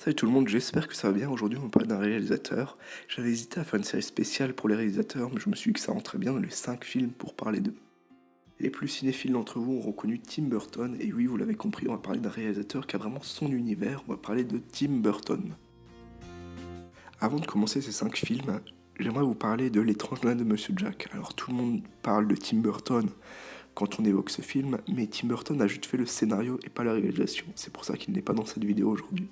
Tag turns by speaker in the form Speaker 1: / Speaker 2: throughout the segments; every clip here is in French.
Speaker 1: Salut tout le monde, j'espère que ça va bien. Aujourd'hui, on va parler d'un réalisateur. J'avais hésité à faire une série spéciale pour les réalisateurs, mais je me suis dit que ça rentrait bien dans les 5 films pour parler d'eux. Les plus cinéphiles d'entre vous ont reconnu Tim Burton, et oui, vous l'avez compris, on va parler d'un réalisateur qui a vraiment son univers, on va parler de Tim Burton. Avant de commencer ces 5 films, j'aimerais vous parler de L'étrange Noël de Monsieur Jack. Alors tout le monde parle de Tim Burton quand on évoque ce film, mais Tim Burton a juste fait le scénario et pas la réalisation. C'est pour ça qu'il n'est pas dans cette vidéo aujourd'hui.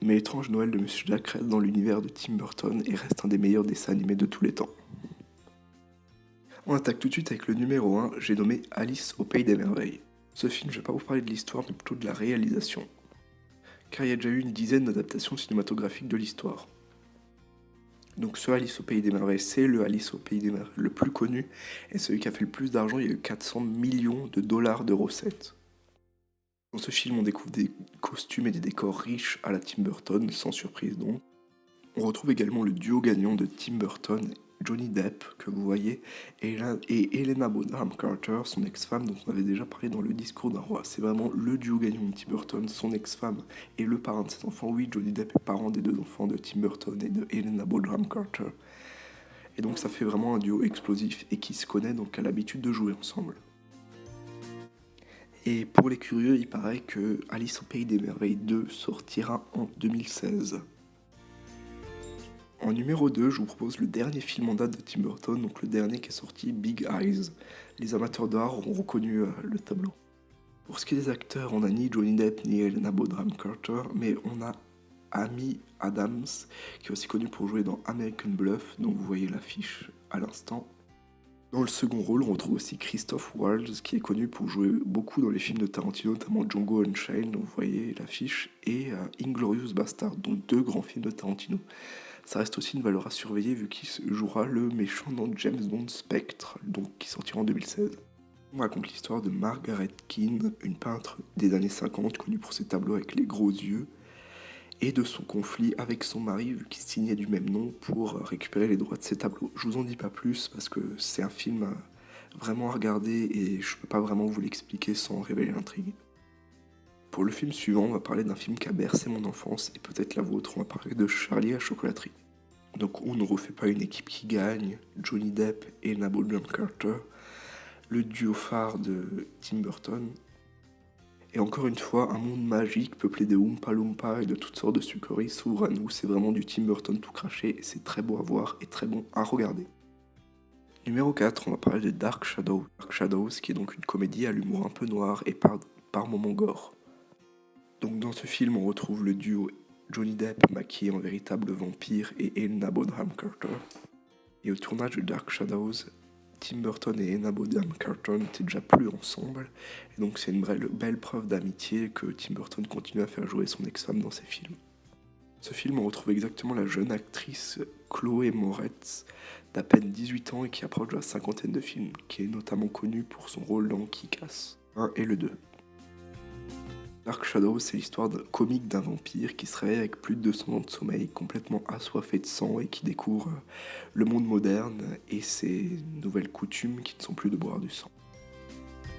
Speaker 1: Mais L'étrange Noël de Monsieur Jack reste dans l'univers de Tim Burton et reste un des meilleurs dessins animés de tous les temps. On attaque tout de suite avec le numéro 1, j'ai nommé Alice au Pays des Merveilles. Ce film, je vais pas vous parler de l'histoire, mais plutôt de la réalisation. Car il y a déjà eu une dizaine d'adaptations cinématographiques de l'histoire. Donc ce Alice au Pays des Merveilles, c'est le Alice au Pays des Merveilles le plus connu, et celui qui a fait le plus d'argent, il y a eu 400 millions de dollars de recettes. Dans ce film, on découvre des costumes et des décors riches à la Tim Burton, sans surprise donc. On retrouve également le duo gagnant de Tim Burton, Johnny Depp, que vous voyez, et Helena Bonham Carter, son ex-femme dont on avait déjà parlé dans Le Discours d'un roi. C'est vraiment le duo gagnant de Tim Burton, son ex-femme et le parrain de ses enfants. Oui, Johnny Depp est parent des 2 enfants de Tim Burton et de Helena Bonham Carter. Et donc ça fait vraiment un duo explosif et qui se connaît, donc a l'habitude de jouer ensemble. Et pour les curieux, il paraît que Alice au Pays des Merveilles 2 sortira en 2016. En numéro 2, je vous propose le dernier film en date de Tim Burton, donc le dernier qui est sorti, Big Eyes. Les amateurs d'art auront reconnu le tableau. Pour ce qui est des acteurs, on n'a ni Johnny Depp ni Helena Bonham Carter, mais on a Amy Adams, qui est aussi connue pour jouer dans American Bluff, dont vous voyez l'affiche à l'instant. Dans le second rôle, on retrouve aussi Christoph Waltz, qui est connu pour jouer beaucoup dans les films de Tarantino, notamment Django Unchained, dont vous voyez l'affiche, et Inglourious Basterds, dont 2 grands films de Tarantino. Ça reste aussi une valeur à surveiller vu qu'il jouera le méchant dans James Bond Spectre, donc qui sortira en 2016. On raconte l'histoire de Margaret Keane, une peintre des années 50, connue pour ses tableaux avec les gros yeux, et de son conflit avec son mari, vu qu'il signait du même nom pour récupérer les droits de ses tableaux. Je vous en dis pas plus parce que c'est un film vraiment à regarder et je peux pas vraiment vous l'expliquer sans révéler l'intrigue. Pour le film suivant, on va parler d'un film qui a bercé mon enfance et peut-être la vôtre. On va parler de Charlie à la chocolaterie. Donc on ne refait pas une équipe qui gagne, Johnny Depp et Helena Bonham Carter, le duo phare de Tim Burton. Et encore une fois, un monde magique peuplé de Oompa Loompa et de toutes sortes de sucreries s'ouvre à nous. C'est vraiment du Tim Burton tout craché et c'est très beau à voir et très bon à regarder. Numéro 4, on va parler de Dark Shadows. Dark Shadows, qui est donc une comédie à l'humour un peu noir et par moments gore. Donc dans ce film, on retrouve le duo Johnny Depp maquillé en véritable vampire et Helena Bonham Carter. Et au tournage de Dark Shadows, Tim Burton et Helena Bonham Carter n'étaient déjà plus ensemble. Et donc c'est une belle preuve d'amitié que Tim Burton continue à faire jouer son ex-femme dans ses films. Ce film, on retrouve exactement la jeune actrice Chloé Moretz, d'à peine 18 ans et qui approche de la cinquantaine de films, qui est notamment connue pour son rôle dans Kick-Ass 1 et le 2. Dark Shadows, c'est l'histoire comique d'un vampire qui se réveille avec plus de 200 ans de sommeil, complètement assoiffé de sang et qui découvre le monde moderne et ses nouvelles coutumes qui ne sont plus de boire du sang.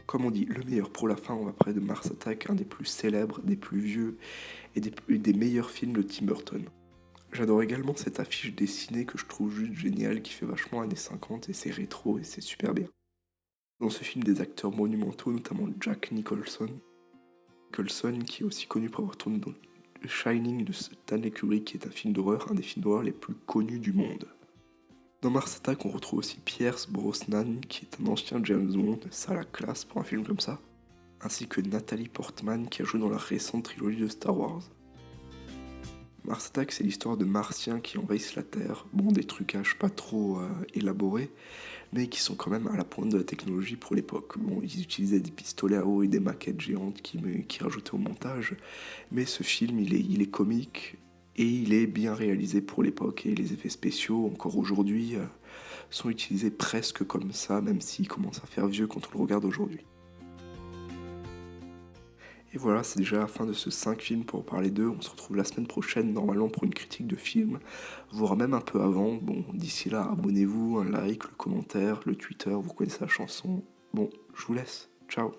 Speaker 1: Comme on dit, le meilleur pour la fin, on va parler de Mars Attack, un des plus célèbres, des plus vieux et des meilleurs films de Tim Burton. J'adore également cette affiche dessinée que je trouve juste géniale, qui fait vachement années 50 et c'est rétro et c'est super bien. Dans ce film, des acteurs monumentaux, notamment Jack Nicholson, qui est aussi connu pour avoir tourné dans Shining de Stanley Kubrick, qui est un film d'horreur, un des films d'horreur les plus connus du monde. Dans Mars Attack, on retrouve aussi Pierce Brosnan, qui est un ancien James Bond, ça a la classe pour un film comme ça, ainsi que Natalie Portman, qui a joué dans la récente trilogie de Star Wars. Mars Attack, c'est l'histoire de Martiens qui envahissent la Terre, bon, des trucages pas trop élaborés, mais qui sont quand même à la pointe de la technologie pour l'époque. Bon, ils utilisaient des pistolets à eau et des maquettes géantes qui rajoutaient au montage, mais ce film, il est comique et il est bien réalisé pour l'époque, et les effets spéciaux, encore aujourd'hui, sont utilisés presque comme ça, même s'ils commencent à faire vieux quand on le regarde aujourd'hui. Et voilà, c'est déjà la fin de ce 5 films pour parler d'eux. On se retrouve la semaine prochaine, normalement, pour une critique de film, voire même un peu avant. Bon, d'ici là, abonnez-vous, un like, le commentaire, le Twitter, vous connaissez la chanson. Bon, je vous laisse. Ciao.